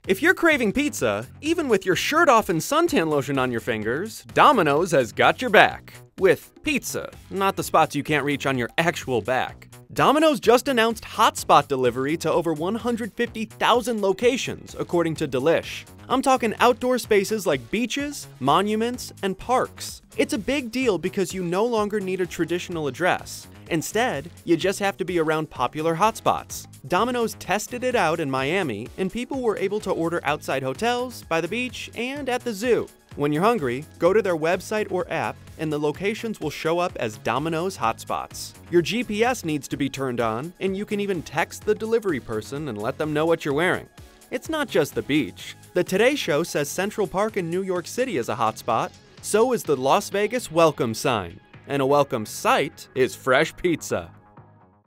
If you're craving pizza, even with your shirt off and suntan lotion on your fingers, Domino's has got your back. With pizza, not the spots you can't reach on your actual back. Domino's just announced hotspot delivery to over 150,000 locations, according to Delish. I'm talking outdoor spaces like beaches, monuments, and parks. It's a big deal because you no longer need a traditional address. Instead, you just have to be around popular hotspots. Domino's tested it out in Miami, and people were able to order outside hotels, by the beach, and at the zoo. When you're hungry, go to their website or app, and the locations will show up as Domino's hotspots. Your GPS needs to be turned on, and you can even text the delivery person and let them know what you're wearing. It's not just the beach. The Today Show says Central Park in New York City is a hotspot. So is the Las Vegas welcome sign. And a welcome sight is fresh pizza.